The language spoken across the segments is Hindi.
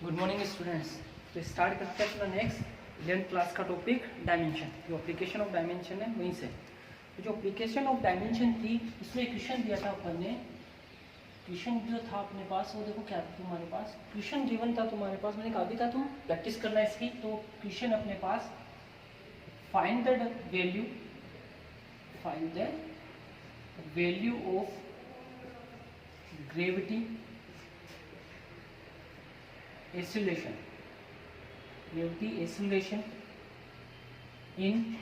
Good morning students. तो स्टार्ट करते हैं अपना नेक्स्ट 11th क्लास का टॉपिक डायमेंशन। जो एप्लीकेशन ऑफ डायमेंशन है वहीं से। तो जो एप्लीकेशन ऑफ डायमेंशन थी उसमें क्वेश्चन दिया था अपन ने। क्वेश्चन जो था अपने पास वो देखो क्या था तुम्हारे पास। क्वेश्चन गिवन था तुम्हारे पास, मैंने कहा भी था तुम प्रैक्टिस करना है इसकी। तो क्वेश्चन अपने पास find the value of gravity acceleration in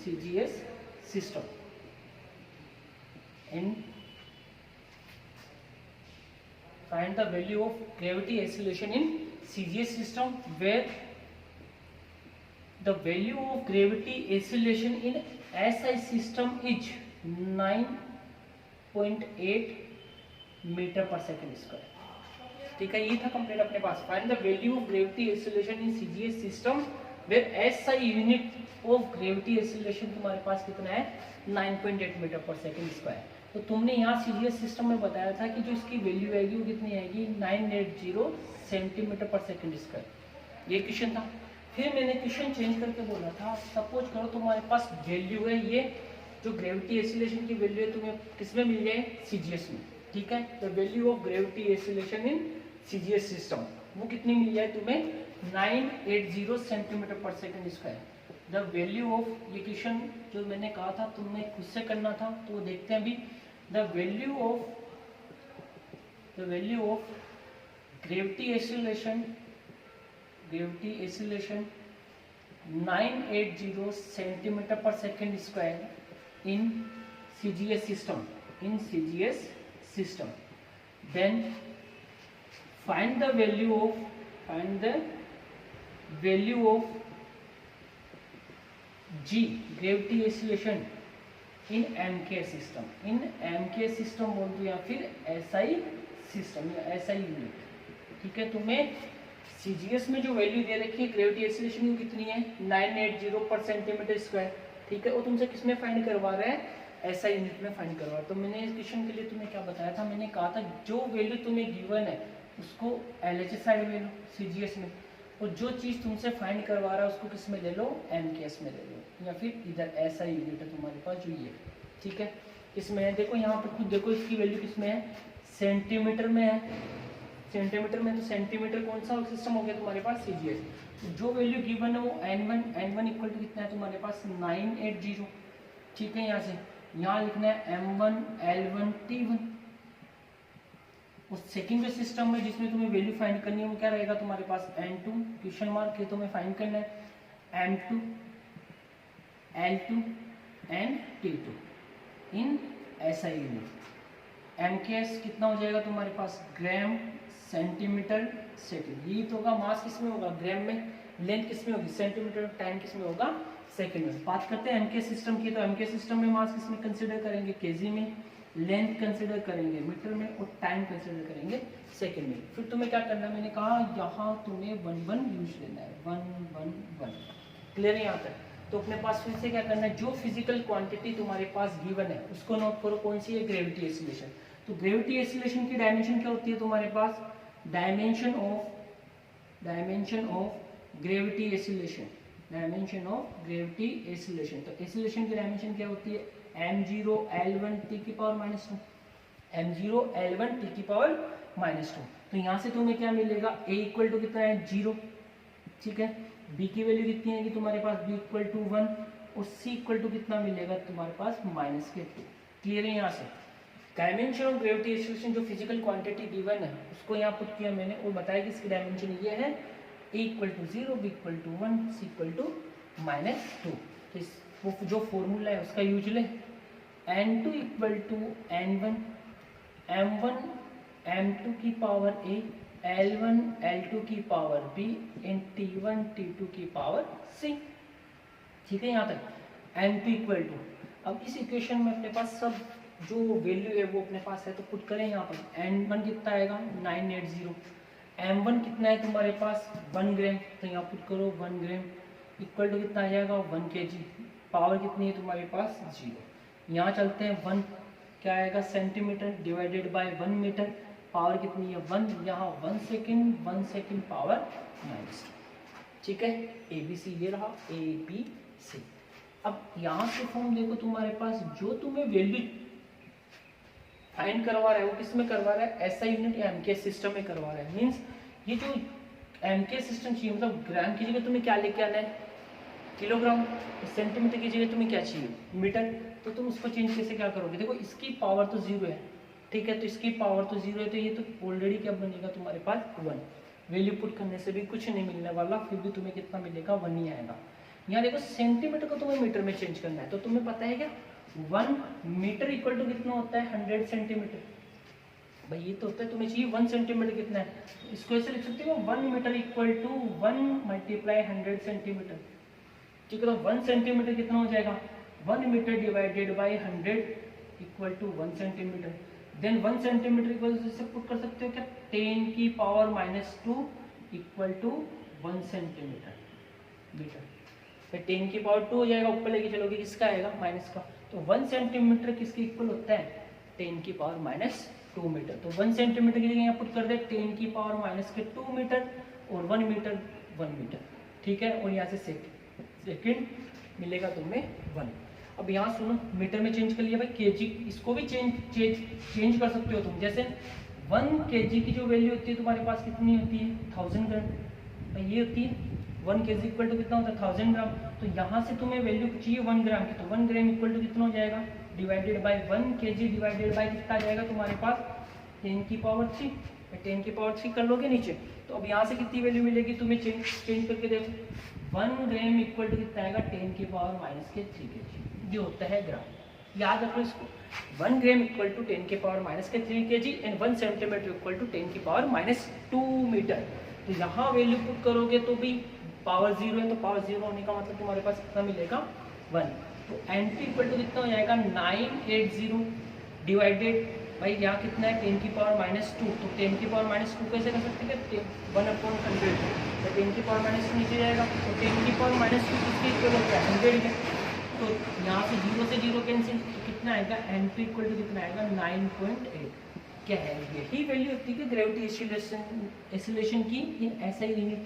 CGS system and find the value of gravity acceleration in CGS system where the value of gravity acceleration in SI system is 9.8 metre पर सेकेंड स्क्वायर। ठीक है, ये था कंप्लीट अपने पास। Find the value of gravity acceleration in CGS system where SI unit of gravity acceleration तुम्हारे पास कितना है 9.8 मीटर पर सेकेंड स्क्वायर। तो तुमने यहाँ सीजीएस सिस्टम में बताया था कि जो इसकी वैल्यू आएगी वो कितनी आएगी 980 सेंटीमीटर पर सेकेंड स्क्वायर। ये क्वेश्चन था। फिर मैंने क्वेश्चन चेंज करके बोला था, सपोज करो तुम्हारे पास वैल्यू है, ये जो ग्रेविटी एक्सीलरेशन की वैल्यू है तुम्हें किसमें मिल जाए सीजीएस में। ठीक है, the value of gravity acceleration in CGS system वो कितनी मिल जाए तुम्हें 980 सेंटीमीटर पर second square. The value of, ये क्वेश्चन जो मैंने कहा था तुमने खुद से करना था तो देखते हैं अभी। The value of gravity acceleration 980 centimetre पर second square in CGS system, then find the value of G gravity acceleration in MK system बोल दो या फिर SI सिस्टम या SI यूनिट। ठीक है, तुम्हें CGS में जो वैल्यू दे रखी है ग्रेविटी एक्सीलरेशन की कितनी है 980 पर सेंटीमीटर स्क्वायर। ठीक है, वो तुमसे किसमें फाइंड करवा रहा है ऐसा यूनिट में फाइंड करवा। तो मैंने इस क्वेश्चन के लिए तुम्हें क्या बताया था, मैंने कहा था जो वैल्यू तुम्हें गिवन है उसको एलएचएस साइड में लो सीजीएस में, और जो चीज तुमसे फाइंड करवा रहा है उसको किस में ले लो एमकेएस में ले लो, या फिर इधर ऐसा यूनिट है तुम्हारे पास जो ये। ठीक है, इसमें है देखो यहाँ पर खुद देखो इसकी वैल्यू किसमें है सेंटीमीटर में है। सेंटीमीटर में तो सेंटीमीटर कौन सा सिस्टम हो गया तुम्हारे पास सीजीएस। तो जो वैल्यू गिवन है वो n1 इक्वल टू कितना है तुम्हारे पास 980। ठीक है, यहाँ से यहाँ लिखना है m1 l1 t1। उस सेकंड सिस्टम में जिसमें तुम्हें वैल्यू फाइंड करनी है वो क्या रहेगा तुम्हारे पास n2 क्वेश्चन मार्क के तुम्हें फाइंड करना है m2 l2 and t2 in SI unit. mks कितना हो जाएगा तुम्हारे पास ग्राम सेंटीमीटर सेकंड। ये तो होगा मास किसमें होगा ग्राम में, लेंथ किसमें होगी सेंटीमीटर, टाइम किसमें होगा सेकंड में। बात करते हैं एमके सिस्टम की, तो एमके सिस्टम में मास किसमें कंसीडर करेंगे केजी में, लेंथ कंसीडर करेंगे मीटर में, और टाइम कंसीडर करेंगे सेकंड में। फिर तुम्हें क्या करना है, मैंने कहा यहाँ तुम्हें 1 यूज लेना है 1 क्लियर है यहाँ तक। तो अपने पास फिर से क्या करना है, जो फिजिकल क्वांटिटी तुम्हारे पास गिवन है उसको नोट करो, कौन सी है ग्रेविटी एक्सीलरेशन। तो ग्रेविटी एक्सीलरेशन की डायमेंशन क्या होती है तुम्हारे पास, डायमेंशन ऑफ ग्रेविटी एक्सीलरेशन तो एक्सीलरेशन की डायमेंशन क्या होती है m0 l1 t की पावर -2 m0 l1 t की पावर -2। तो यहाँ से तुम्हें क्या मिलेगा a इक्वल टू कितना है 0। ठीक है, b की वैल्यू कितनी आएगी तुम्हारे पास b इक्वल टू 1, और c इक्वल टू कितना मिलेगा तुम्हारे पास -2। क्लियर है यहाँ से। डायमेंशन ऑफ ग्रेविटी एक्सीलरेशन जो फिजिकल क्वांटिटी गिवन है उसको यहाँ पुट किया मैंने और बताया कि इसकी डायमेंशन ये है a equal to 0, b equal to 1, c equal to -2। तो वो जो फॉर्मूला है उसका यूज ले, n2 equal to n1 m1 m2 की पावर a l1 l2 की पावर b इन t1 t2 की पावर c। ठीक है, यहाँ तक n2 इक्वल टू, अब इस इक्वेशन में अपने पास सब जो वैल्यू है वो अपने पास है तो पुट करें यहाँ पर। n1 कितना आएगा 980, m1 कितना है तुम्हारे पास 1 ग्राम, तो यहाँ पुट करो 1 ग्राम इक्वल टू कितना आ जाएगा 1 kg। पावर कितनी है तुम्हारे पास 0। यहाँ चलते हैं 1 क्या आएगा centimetre divided by 1 metre, power कितनी है 1, यहाँ 1 सेकेंड पावर -2। ठीक है, ABC ये रहा ABC। अब यहाँ से फॉर्म देखो तुम्हारे पास, जो तुम्हें वैल्यू फाइंड करवा रहा है वो किस में करवा रहा है, SI यूनिट या MK सिस्टम में करवा रहा है। मींस ये जो MK सिस्टम चाहिए, मतलब ग्राम की जगह तुम्हें क्या लेके आना है, किलोग्राम, सेंटीमीटर की जगह तुम्हें क्या चाहिए, मीटर। तो तुम उसको चेंज कैसे क्या करोगे, देखो इसकी पावर तो 0 है, ठीक है, तो इसकी पावर तो 0 है, तो ये तो ऑलरेडी क्या बनेगा तुम्हारे पास 1। वैल्यू पुट करने से भी कुछ नहीं मिलने वाला, फिर भी तुम्हें कितना मिलेगा 1 ही आएगा। यहाँ देखो सेंटीमीटर को तुम्हें मीटर में चेंज करना है, तो तुम्हें पता है क्या 1 मीटर इक्वल टू कितना होता है 100 सेंटीमीटर। भाई ये तो होता है, तुम्हें चाहिए 1 सेंटीमीटर कितना है, इसको ऐसे लिख सकते हो 1 metre equal to 1 multiply 100 centimetre. ठीक है, तो 1 सेंटीमीटर कितना हो जाएगा 1 metre divided by 100 equal to 1 centimetre. Then 1 centimetre equal से पुट कर सकते हो क्या 10 की power -2 equal to 1 centimetre metre. फिर 10 की पावर 2 हो जाएगा, ऊपर लेके चलोगे किसका आएगा माइनस का, तो 1 सेंटीमीटर किसके इक्वल होता है 10 की पावर -2 मीटर। तो 1 सेंटीमीटर की जगह यहाँ पुट कर दे 10 की पावर -2 मीटर और 1 मीटर 1 मीटर। ठीक है, और यहाँ से सेकेंड मिलेगा तुम्हें 1। अब यहाँ सुनो, मीटर में चेंज कर लिया भाई, केजी इसको भी चेंज कर सकते हो तुम। जैसे 1 केजी की जो वैल्यू होती है तुम्हारे पास कितनी होती है 1000 ग्राम, ये होती है 1 केजी इक्वल टू कितना होता है 1000 ग्राम। तो यहाँ से तुम्हें वैल्यू चाहिए 1 ग्राम की, तो 1 ग्राम इक्वल टू कितना हो जाएगा divided by 1 KG divided by कितना आ जाएगा तुम्हारे पास 10 की पावर 3। 10 की पावर 3 कर लोगे नीचे, तो अब यहाँ से कितनी वैल्यू मिलेगी तुम्हें, चेंज करके देखो 1 ग्राम इक्वल टू कितना आएगा 10 की पावर -3 केजी, जो होता है ग्राम। याद रखो इसको, 1 ग्राम इक्वल टू 10 के power -3 KG and 1 centimetre equal to 10 की पावर -2 मीटर। तो यहाँ वैल्यू पुट करोगे तो भी पावर 0 है, तो पावर 0 होने का मतलब तुम्हारे पास कितना मिलेगा 1। तो NP इक्वल टू कितना हो जाएगा 980 डिवाइडेड भाई यहाँ कितना है 10 की पावर -2, तो 10 की पावर -2 कैसे कर सकते हैं 1/100, तो 10 की पावर -2 नीचे जाएगा, तो 10 की पावर -2 किसके इक्वल होता है 100 है। तो यहाँ से 0 से 0 कैंसिल, तो कितना आएगा NP इक्वल टू कितना आएगा 9.8। क्या है, यही वैल्यू होती है कि ग्रेविटी एसिलेशन की इन SI यूनिट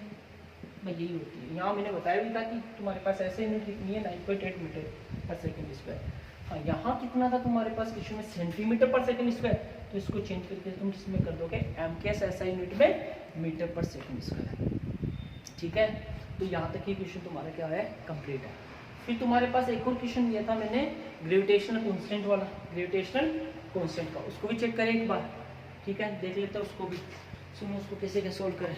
में यही होती है। यहाँ मैंने बताया भी था कि तुम्हारे पास SI यूनिट कितनी है 9.8 मीटर पर सेकेंड स्क्वायर। हाँ, यहाँ कितना था तुम्हारे पास क्वेश्चन में सेंटीमीटर पर सेकेंड स्क्वायर, तो इसको चेंज करके तुम किसमें कर दोगे MKS SI यूनिट में मीटर पर सेकेंड स्क्वायर। ठीक है, तो यहाँ तक ये क्वेश्चन तुम्हारा क्या है कंप्लीट है। फिर तुम्हारे पास एक और क्वेश्चन दिया था मैंने ग्रेविटेशनल कांस्टेंट वाला, ग्रेविटेशनल कांस्टेंट का, उसको भी चेक करें एक बार। ठीक है, देख लेते हैं उसको भी, सुनो उसको कैसे क्या सोल्व करें,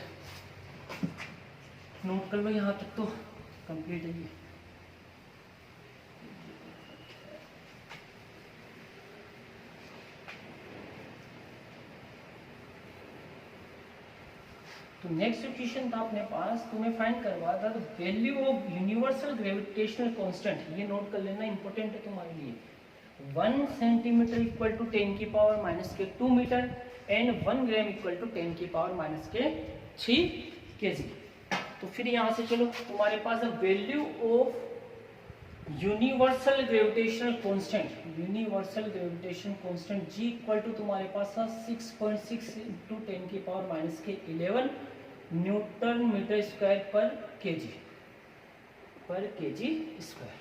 नोट कर लो, यहाँ तक तो कंप्लीट है ये। तो नेक्स्ट क्वेश्चन था अपने पास, तुम्हें फाइंड करवा था तो value of universal gravitational constant, ये नोट कर लेना, इंपॉर्टेंट है तुम्हारे लिए। 1 सेंटीमीटर इक्वल टू 10 की power -2 metre and 1 gram equal to 10 की पावर -3 केजी। तो फिर यहाँ से चलो तुम्हारे पास value of universal gravitational constant, universal gravitation constant G equal to तुम्हारे पास 6.6 × 10 की पावर -11 न्यूटन मीटर स्क्वायर पर केजी स्क्वायर।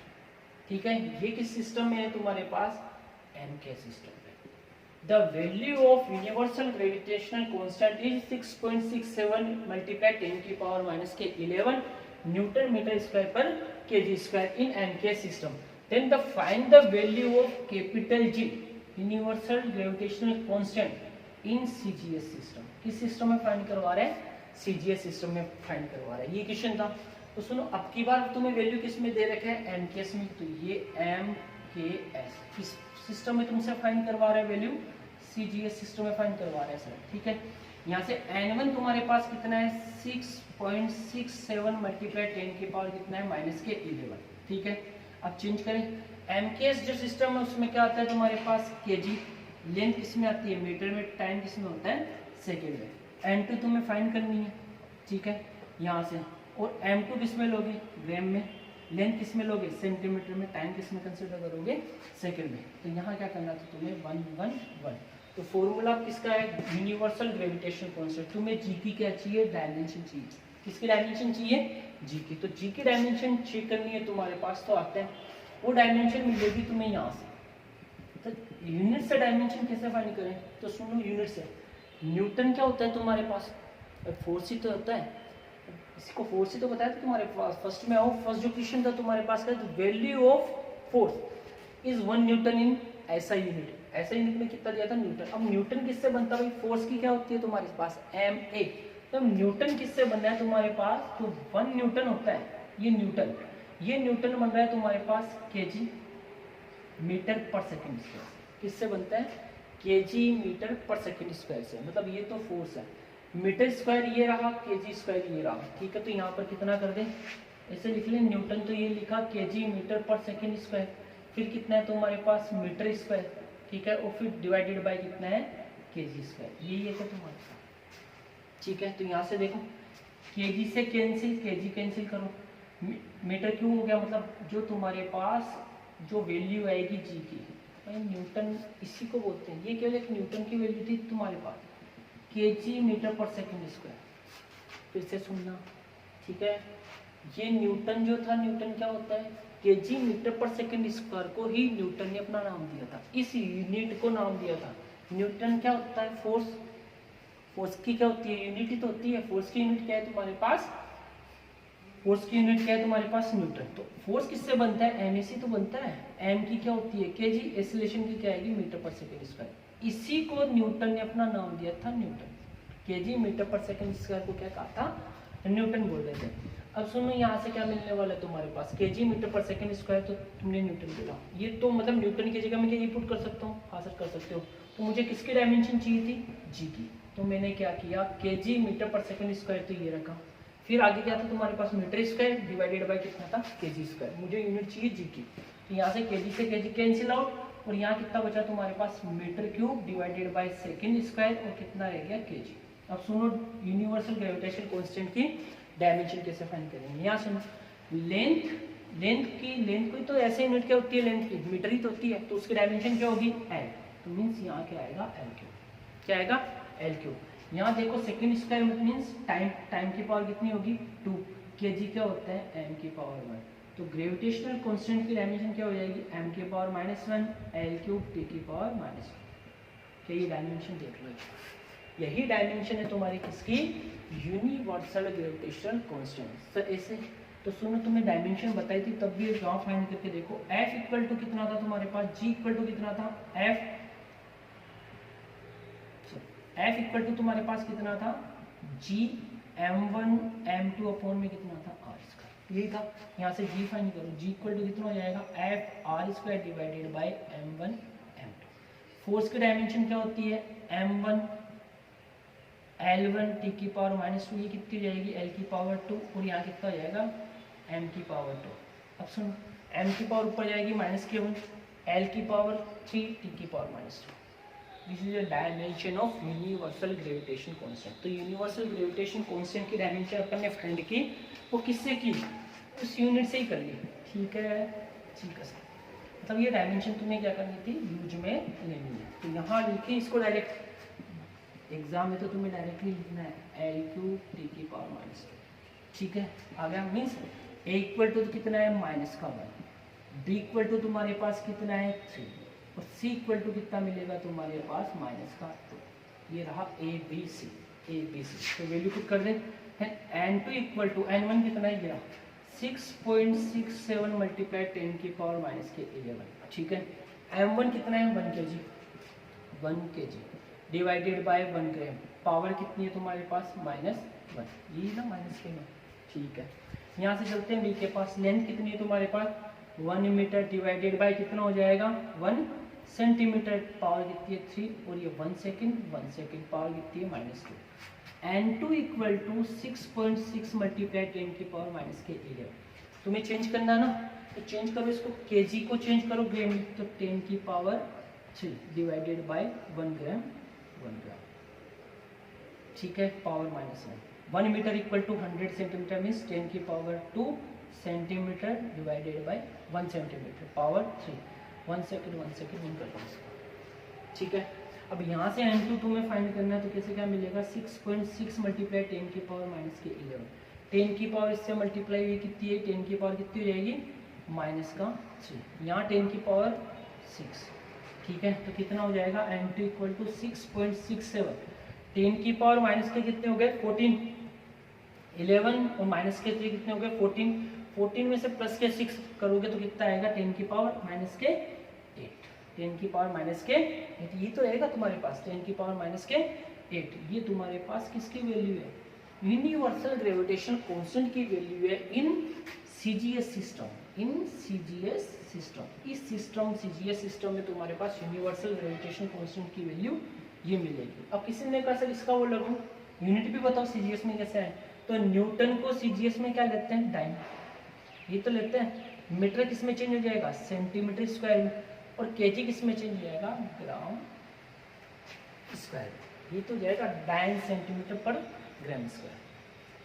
ठीक है, ये किस सिस्टम में है तुम्हारे पास MK सिस्टम में। The value of universal gravitational constant is 6.67 × 10 की पावर -11 न्यूटन मीटर स्क्वायर पर KG square in MK system. Then the find the value of capital G universal gravitational constant in CGS system. किस सिस्टम में फाइंड करवा रहे हैं, CGS सिस्टम में फाइंड करवा रहे हैं, ये क्वेश्चन था। तो सुनो, अब की बार तुम्हें वैल्यू किस में दे रखे हैं MKS में, तो ये MKS किस सिस्टम में तुमसे फाइंड करवा रहे हैं वैल्यू, CGS सिस्टम में फाइंड करवा रहे हैं सर। ठीक है, यहाँ से N1 तुम्हारे पास कितना है 6.67 × 10 की पावर कितना है -11। ठीक है, अब चेंज करें, MKS जो सिस्टम है उसमें क्या आता है तुम्हारे पास केजी, लेंथ किसमें आती है मीटर में, टाइम किसमें होता है सेकेंड में। N2 तुम्हें फाइंड करनी है, ठीक है, यहाँ से, और M2 किसमें लोगे ग्राम में, लेंथ किसमें लोगे सेंटीमीटर में, टाइम किसमें कंसिडर करोगे सेकेंड में। तो यहाँ क्या करना था तुम्हें 1 1 1, तो फॉर्मूला किसका है, यूनिवर्सल ग्रेविटेशनल कांस्टेंट। तुम्हें जी की क्या चाहिए, डायमेंशन चाहिए। किसकी डायमेंशन चाहिए, जी की। तो जी की डायमेंशन चेक करनी है तुम्हारे पास, तो आते हैं वो डायमेंशन मिलेगी तुम्हें यहाँ से। तो यूनिट से डायमेंशन कैसे फाइंड करें, तो सुनो यूनिट से। न्यूटन क्या होता है तुम्हारे पास, फोर्स ही तो होता है, इसको फोर्स ही तो बताया था तुम्हारे पास। फर्स्ट में आओ, फर्स्ट जो क्वेश्चन था तुम्हारे पास का, value of force is 1 newton in ऐसा यूनिट। ऐसा यूनिट में कितना दिया था, न्यूटन। अब न्यूटन किससे बनता है भाई, फोर्स की क्या होती है तुम्हारे पास, एम ए। तो न्यूटन किससे बन रहा है तुम्हारे पास, तो 1 न्यूटन होता है ये न्यूटन। ये न्यूटन बन रहा है तुम्हारे पास केजी मीटर पर सेकंड स्क्वायर। किससे बनता है, केजी मीटर पर सेकंड स्क्वायर से। मतलब ये तो फोर्स है, मीटर स्क्वायर ये रहा, केजी स्क्वायर ये रहा, ठीक है। तो यहाँ पर कितना कर दें, ऐसे लिख लें, न्यूटन तो ये लिखा केजी मीटर पर सेकंड स्क्वायर, फिर कितना है तुम्हारे पास मीटर स्क्वायर, ठीक है, और फिर डिवाइडेड बाय कितना है, केजी स्क्वायर। यही है तुम्हारे पास, ठीक है। तो यहाँ से देखो, केजी से कैंसिल, केजी कैंसिल करो, मीटर क्यों हो गया, मतलब जो तुम्हारे पास जो वैल्यू आएगी जी की, न्यूटन इसी को बोलते हैं। ये केवल एक न्यूटन की वैल्यू थी तुम्हारे पास, केजी मीटर पर सेकंड स्क्वायर। फिर से सुनना, ठीक है। ये न्यूटन जो था, न्यूटन क्या होता है, केजी मीटर पर सेकंड स्क्वायर को ही न्यूटन ने अपना नाम दिया था, इस यूनिट को नाम दिया था। न्यूटन क्या होता है, फोर्स। फोर्स की क्या होती है, यूनिट ही तो होती है। फोर्स की यूनिट क्या है तुम्हारे पास, फोर्स की यूनिट क्या है तुम्हारे पास, न्यूटन। तो फोर्स किससे बनता है, एम से तो बनता है। एम की क्या होती है, केजी। एक्सेलरेशन की क्या आएगी, मीटर पर सेकंड स्क्वायर। इसी को न्यूटन ने अपना नाम दिया था, न्यूटन। केजी मीटर पर सेकंड स्क्वायर को क्या कहा था, न्यूटन बोल रहे थे। अब सुनो, यहाँ से क्या मिलने वाला है तुम्हारे पास, केजी मीटर पर सेकंड स्क्वायर, तो तुमने न्यूटन बोला। ये तो मतलब न्यूटन की जगह मैं क्या पुट कर सकता हूँ, हाँ सर कर सकते हो। तो मुझे किसकी डायमेंशन चाहिए थी, जी की। तो मैंने क्या किया, केजी मीटर पर सेकंड स्क्वायर तो ये रखा, फिर आगे क्या था तुम्हारे पास, मीटर स्क्वायर डिवाइडेड बाय कितना था, केजी स्क्वायर। मुझे यूनिट चाहिए जी की, तो यहाँ से केजी से केजी कैंसिल आउट, और यहाँ कितना बचा तुम्हारे पास, metre cube divided by second square, और कितना रह गया, केजी। अब सुनो, यूनिवर्सल ग्रेविटेशन कांस्टेंट की डायमेंशन कैसे फाइंड करेंगे। यहाँ सुनो, लेंथ कोई तो ऐसे यूनिट क्या होती है, लेंथ की मीटर ही तो होती है, तो उसकी डायमेंशन क्या होगी, एल। तो मीन्स यहाँ क्या आएगा, एल क्यूब। क्या आएगा, एल क्यूब। यहाँ देखो, सेकंड स्क्वायर मीन्स टाइम की पावर कितनी होगी, 2। केजी क्या होता है, एम की पावर 1। तो ग्रेविटेशनल कांस्टेंट की डायमेंशन क्या हो जाएगी, एम की पावर -1, एल क्यूब टी की पावर -1। क्या ये डायमेंशन देख लो, यही डायमेंशन है तुम्हारी किसकी, यूनिवर्सल ग्रेविटेशनल कांस्टेंट। सर ऐसे तो सुनो, तुम्हें डायमेंशन बताई थी तब भी गाँव फाइंड करके देखो। एफ इक्वल टू कितना था तुम्हारे पास, जी इक्वल टू कितना था, एफ इक्वल टू तुम्हारे पास कितना था, जी m1 m2 अपॉन में कितना था, आर स्क्वायर। यही था, यहाँ से जी फाइंड करो, जी इक्वल टू कितना हो जाएगा, F R square divided by m1 m2। Force की डायमेंशन क्या होती है, m1 L1 टी की पावर -2, ये कितनी जाएगी, L की पावर 2, और यहाँ कितना हो जाएगा, m की पावर 2। अब सुनो, m की पावर ऊपर जाएगी -1, L की पावर 3, टी की power -2। This is the dimension of universal gravitation constant. तो यूनिवर्सल ग्रेविटेशन कांस्टेंट की डायमेंशन अपन ने फाइंड की, वो किससे की, उस यूनिट से ही कर ली, ठीक है, ठीक है सर। मतलब ये डायमेंशन तुम्हें क्या करनी थी, यूज में लेनी है। तो यहाँ लिखे इसको डायरेक्ट, एग्जाम में तो तुम्हें डायरेक्टली लिखना है एल क्यूब टी की पावर -2, ठीक है। आ गया, मीन्स ए इक्वल टू कितना है, -1, बी इक्वल टू तुम्हारे पास कितना है, 3, और सी इक्वल टू कितना मिलेगा तुम्हारे पास, -2। ये रहा ए बी सी। तो वैल्यू पुट कर दें, n2 इक्वल टू n1 कितना है, गिरा 6.67 मल्टीप्लाई 10 की पावर -11, ठीक है। m1 कितना है, 1 kg divided by 1 gram. Power कितनी है तुम्हारे पास, -1, यही ना -1, ठीक है। यहाँ से चलते हैं बी के पास, लेंथ कितनी है तुम्हारे पास, 1 मीटर डिवाइडेड बाय कितना हो जाएगा, 1 सेंटीमीटर। पावर कितनी है, 3, और ये 1 सेकेंड, पावर कितनी है, -2। n2 इक्वल टू 6.6 मल्टीप्लाई 10 की पावर -11। तुम्हें चेंज करना है ना, तो चेंज करो इसको, केजी को चेंज करो ग्राम, तो 10 की पावर 3 डिवाइडेड बाय 1 ग्राम, ठीक है, power -1 metre equal to 100 centimetre means 10 की power 2 centimetre divided by 1 centimetre, power 3। 1 second 1 कर दो इसको, ठीक है। अब यहाँ से n2 तुम्हें फाइंड करना है, तो कैसे क्या मिलेगा 6.6 मल्टीप्लाई 10 की पावर माइनस के 11, 10 की पावर इससे मल्टीप्लाई हुई कितनी है, 10 की पावर कितनी हो जाएगी माइनस का 3, यहाँ 10 की पावर 6, ठीक है। तो कितना हो जाएगा n2 इक्वल टू 6.67, 10 की पावर माइनस के कितने हो गए 14, 11 और माइनस के 3 कितने हो गए 14, 14 में से प्लस के 6 करोगे तो कितना आएगा 10 की पावर माइनस के 8, 10 की पावर माइनस के 8, ये तो रहेगा तुम्हारे पास 10 की पावर माइनस के 8, ये तुम्हारे पास किसकी वैल्यू है, यूनिवर्सल ग्रेविटेशन कांस्टेंट की वैल्यू है इन सीजीएस सिस्टम, इन सीजीएस सिस्टम। इस सिस्टम सीजीएस सिस्टम में तुम्हारे पास यूनिवर्सल ग्रेविटेशन कांस्टेंट की वैल्यू ये मिलेगी। अब किसी ने कहा सर इसका वो लगू यूनिट भी बताओ सीजीएस में कैसे है, तो न्यूटन को सीजीएस में क्या लेते हैं डाइन, ये तो लेते हैं। मीटर किस में चेंज हो जाएगा सेंटीमीटर स्क्वायर में, और केजी किस में चेंज हो जाएगा ग्राम स्क्वायर, ये तो जाएगा डाइन सेंटीमीटर पर ग्राम स्क्वायर,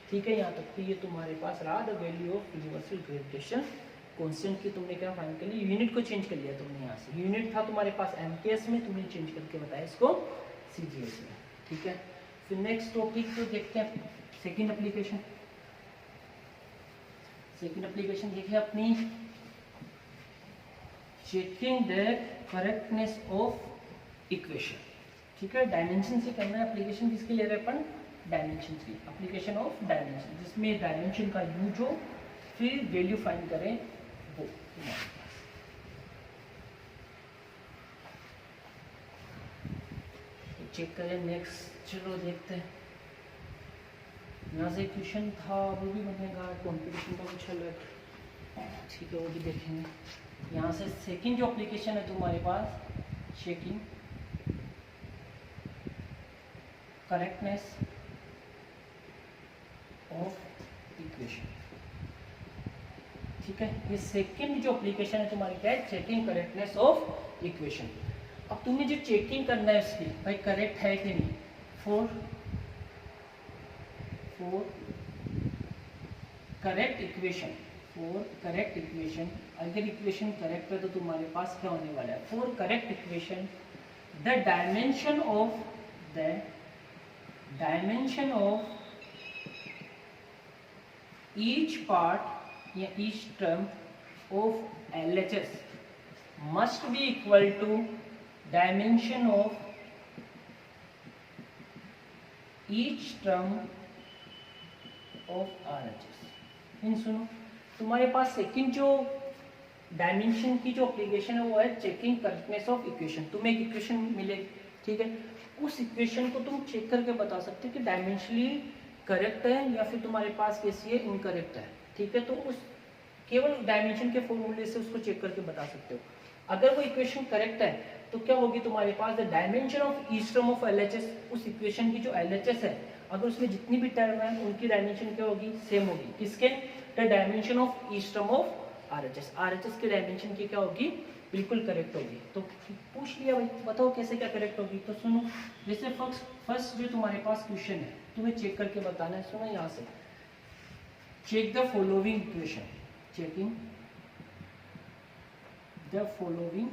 ठीक है। यहाँ तक तो ये तुम्हारे पास रहा the value of universal gravitation constant की, तुमने क्या फाइंड कर लिया, यूनिट को चेंज कर लिया तुमने, यहाँ से यूनिट था तुम्हारे पास एमकेएस में, तुमने चेंज करके बताया इसको सीजीएस में, ठीक है। फिर नेक्स्ट टॉपिक तो देखते हैं सेकंड एप्लीकेशन, सेकंड एप्लीकेशन देखिए अपनी checking the correctness of equation, ठीक है। डायमेंशन से करना है, एप्लीकेशन किसके ले रहे हैं अपन डायमेंशन की, एप्लीकेशन ऑफ डायमेंशन, जिसमें डायमेंशन का यूज हो फिर वैल्यू फाइंड करें वो तो चेक करें। नेक्स्ट चलो देखते हैं, यहाँ से क्वेश्चन था वो भी बनेगा, कंपटीशन का कुछ अलग, ठीक है वो भी देखेंगे। यहाँ से सेकंड जो एप्लीकेशन है तुम्हारे पास चेकिंग करेक्टनेस ऑफ इक्वेशन, ठीक है। ये सेकंड जो एप्लीकेशन है तुम्हारी क्या है चेकिंग करेक्टनेस ऑफ इक्वेशन। अब तुम्हें जो चेकिंग करना है इसकी भाई करेक्ट है कि नहीं, for correct equation, for correct equation, अगर इक्वेशन करेक्ट है तो तुम्हारे पास क्या होने वाला है, for correct equation the dimension of each part या each term of LHS must be equal to dimension of each term of RHS। इन सुनो तुम्हारे पास सेकंड जो डायमेंशन की जो एप्लीकेशन है वो है चेकिंग करेक्टनेस ऑफ इक्वेशन। तुम्हें एक इक्वेशन मिलेगी, ठीक है, उस इक्वेशन को तुम चेक करके बता सकते हो कि डायमेंशनली करेक्ट है या फिर तुम्हारे पास कैसी है इनकरेक्ट है, ठीक है। तो उस केवल डायमेंशन के फॉर्मूले से उसको चेक करके बता सकते हो। अगर वो इक्वेशन करेक्ट है तो क्या होगी तुम्हारे पास the dimension of each term of LHS, उस इक्वेशन की जो एलएचएस है अगर उसमें जितनी भी टर्म है उनकी डायमेंशन क्या होगी सेम होगी, किसके the dimension of each term of RHS, RHS की डायमेंशन की क्या होगी बिल्कुल करेक्ट होगी। तो पूछ लिया भाई बताओ कैसे क्या करेक्ट होगी, तो सुनो जैसे फर्स्ट जो तुम्हारे पास क्वेश्चन है तुम्हें चेक करके बताना है। सुनो यहाँ से check the following equation, checking the following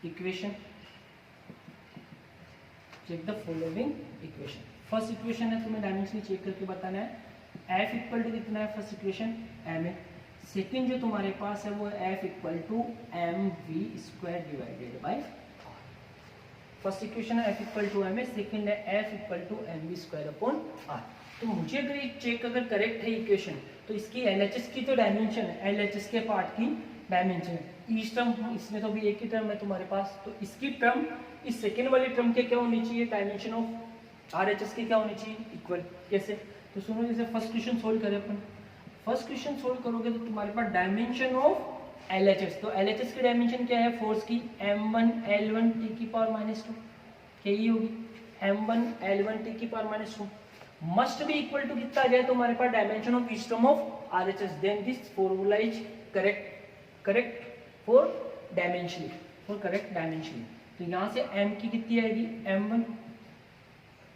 equation, check the following equation. First equation है तुम्हें डायमेंशन चेक करके बताना है, f इक्वल टू कितना है फर्स्ट इक्वेशन m है। सेकंड जो तुम्हारे पास है वो f equal to M V square divided by r। First equation है f इक्वल टू m है, सेकंड है f equal to M V square upon r। तो मुझे अगर ये चेक अगर करेक्ट है इक्वेशन तो इसकी एलएचएस की जो डायमेंशन है एलएचएस के पार्ट की डायमेंशन ईच टर्म, इसमें तो भी एक ही टर्म है तुम्हारे पास, तो इसकी टर्म इस सेकेंड वाली टर्म के क्या होनी चाहिए डायमेंशन ऑफ आरएचएस के क्या होनी चाहिए इक्वल। कैसे, तो सुनो जैसे फर्स्ट क्वेश्चन सोल्व करें अपन, फर्स्ट क्वेश्चन सोल्व करोगे तो तुम्हारे पास डायमेंशन ऑफ एलएचएस, तो एलएचएस की डायमेंशन क्या है फोर्स की m1 l1 t की पावर -2, क्या ये होगी m1 l1 t की power -2 must be equal to कितना आ जाए तुम्हारे पास dimension of each term of RHS, then this formula is correct for dimensionally, for correct dimensionally. तो यहाँ से m की कितनी आएगी m1,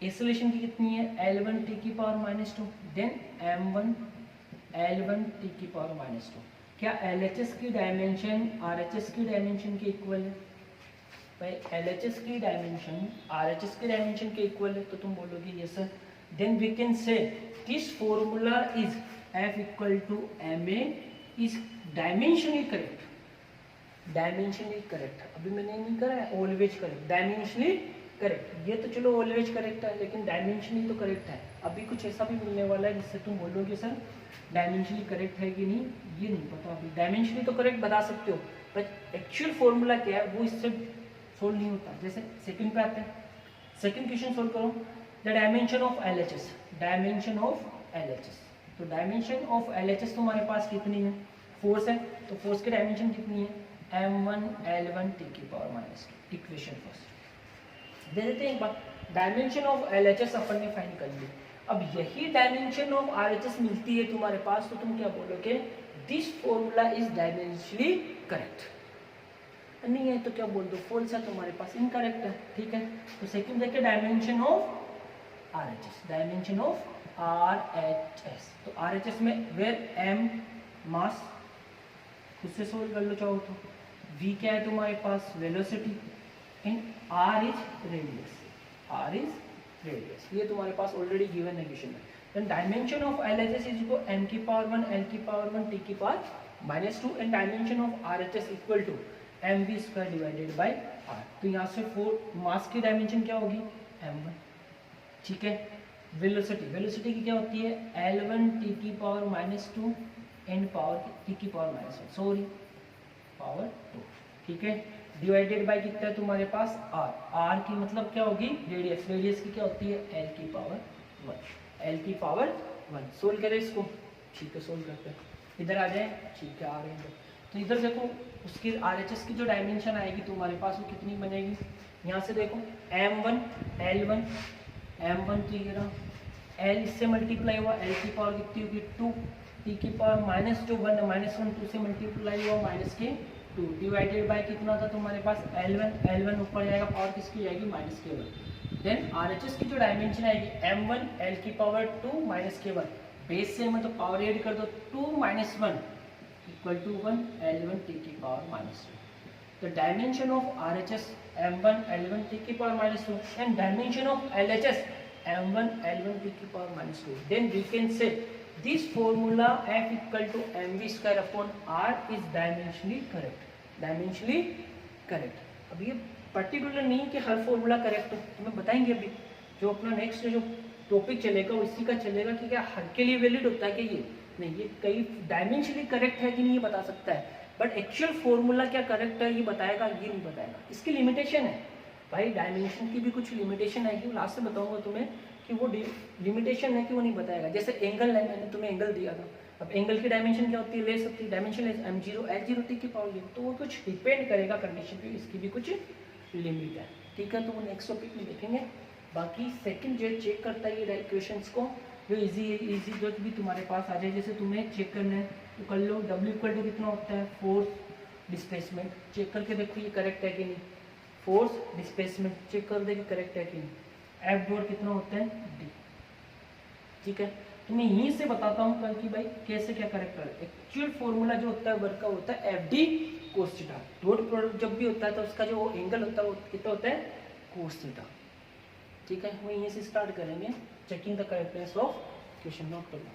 एक्सेलरेशन की कितनी है l1 t की power -2, then m1 l1 t की पावर -2। क्या LHS की डायमेंशन RHS की डायमेंशन के इक्वल है? भाई LHS की डायमेंशन RHS की डायमेंशन के इक्वल है, तो तुम बोलोगे yes sir. Then we can say this formula is F equal to MA is dimensionally correct. Dimensionally correct अभी मैंने नहीं करा है, ऑलवेज करेक्ट, डायमेंशनली करेक्ट। ये तो चलो ऑलवेज करेक्ट है, लेकिन डायमेंशनली तो करेक्ट है। अभी कुछ ऐसा भी मिलने वाला है जिससे तुम बोलोगे सर डायमेंशनली करेक्ट है कि नहीं, ये नहीं पता अभी। डायमेंशनली तो करेक्ट बता सकते हो, बट एक्चुअल फॉर्मूला क्या है वो इससे सोल्व नहीं होता। जैसे सेकंड पे आते हैं, सेकंड क्वेश्चन सोल्व करो। The dimension of LHS, dimension of LHS। तो डायमेंशन ऑफ LHS तुम्हारे पास कितनी है? फोर्स है, तो फोर्स की डायमेंशन कितनी है? m1 L1 t की power minus 2। Equation first they देते हैं एक बार। डायमेंशन ऑफ LHS अपन ने फाइंड कर ली। अब यही डायमेंशन ऑफ RHS मिलती है तुम्हारे पास, तो तुम क्या बोलोगे? This formula is dimensionally correct. नहीं है तो क्या बोल दो? फॉल्स है तुम्हारे पास, इनकरेक्ट है। ठीक है, तो सेकंड देखिए dimension of RHS, dimension of RHS। तो RHS में वेयर m मास, खुद से सोल्व कर लो चाहो तो। v क्या है तुम्हारे पास? Velocity, and r is radius, r is radius. ये तुम्हारे पास ऑलरेडी गिवन है क्वेश्चन में। Then dimension of LHS is equal m की पावर 1 l की पावर 1 t की power minus 2 and dimension of RHS equal to mv square divided by r। तो यहाँ से 4 मास की डायमेंशन क्या होगी? m1। ठीक है, वेलोसिटी, वेलोसिटी की क्या होती है? L1 t की power minus 2 and power t की पावर माइनस 1, सॉरी पावर 2। ठीक है, डिवाइडेड बाय कितना है तुम्हारे पास? r। r की मतलब क्या होगी? रेडियस, रेडियस की क्या होती है? l की पावर 1, l की पावर 1। सोल्व करें इसको। ठीक है, सोल्व करते हैं। इधर आ जाए। ठीक है, आ रहे हैं। तो इधर देखो उसकी RHS की जो डायमेंशन आएगी तुम्हारे पास वो कितनी बनेगी? यहाँ से देखो m1 L1, m1 तो ये रहा, l इससे मल्टीप्लाई हुआ, l की पावर कितनी होगी? 2, t की पावर माइनस 2 1 माइनस 1 2 से मल्टीप्लाई हुआ माइनस के 2 डिवाइडेड बाय कितना था तुम्हारे पास? L1, L1 ऊपर जाएगा, पावर किसकी जाएगी? माइनस के 1। देन RHS की जो डायमेंशन आएगी m1 l की पावर 2 माइनस के 1, बेस से में तो पावर ऐड कर दो, 2 minus 1 equal to 1 L1 t की power minus 2। The dimension of RHS m1 L1 t की power minus 2 and dimension of LHS m1 L1 t की power minus 2। Then we can say this formula F equal to mv square upon r is dimensionally correct, dimensionally correct. अब ये पर्टिकुलर नहीं कि हर फॉर्मूला करेक्ट हो, तुम्हें बताएंगे अभी। जो अपना नेक्स्ट जो टॉपिक चलेगा वो इसी का चलेगा कि क्या हर के लिए वैलिड होता है कि ये नहीं, ये कई डायमेंशनली करेक्ट है कि नहीं ये बता सकता है, बट एक्चुअल फॉर्मूला क्या करेक्ट है ये बताएगा, ये नहीं बताएगा। इसकी लिमिटेशन है भाई, डायमेंशन की भी कुछ लिमिटेशन है, कि लास्ट में बताऊंगा तुम्हें कि वो लिमिटेशन है कि वो नहीं बताएगा। जैसे एंगल है, मैंने तुम्हें एंगल दिया था। अब एंगल की डायमेंशन क्या होती है? ले सकती है डायमेंशन ले m0 L0 t की पावर 0, तो वो कुछ डिपेंड करेगा कंडीशन पे, इसकी भी कुछ लिमिट है। ठीक है, तो वो नेक्स्ट टॉपिक में देखेंगे। बाकी सेकंड जो चेक करता है ये क्वेश्चंस को, जो इजी जो भी तुम्हारे पास आ जाए, जैसे तुम्हें चेक करना है तो कर लो। W इक्वल टू कितना होता है? Force displacement. चेक करके देखो ये करेक्ट है कि नहीं। फोर्स डिस्प्लेसमेंट चेक कर दे कि करेक्ट है कि नहीं। F डॉट कितना होता है? D। ठीक है, तो मैं यहीं से बताता हूँ कल की भाई कैसे क्या करेक्ट है। एक्चुअल फॉर्मूला जो होता है वर्क का होता है FD cos theta. Dot product जब भी होता है तो उसका जो एंगल होता है वो कितना होता है? cos theta. ठीक है, वो यहीं से स्टार्ट करेंगे। Checking the correctness of question, note करना।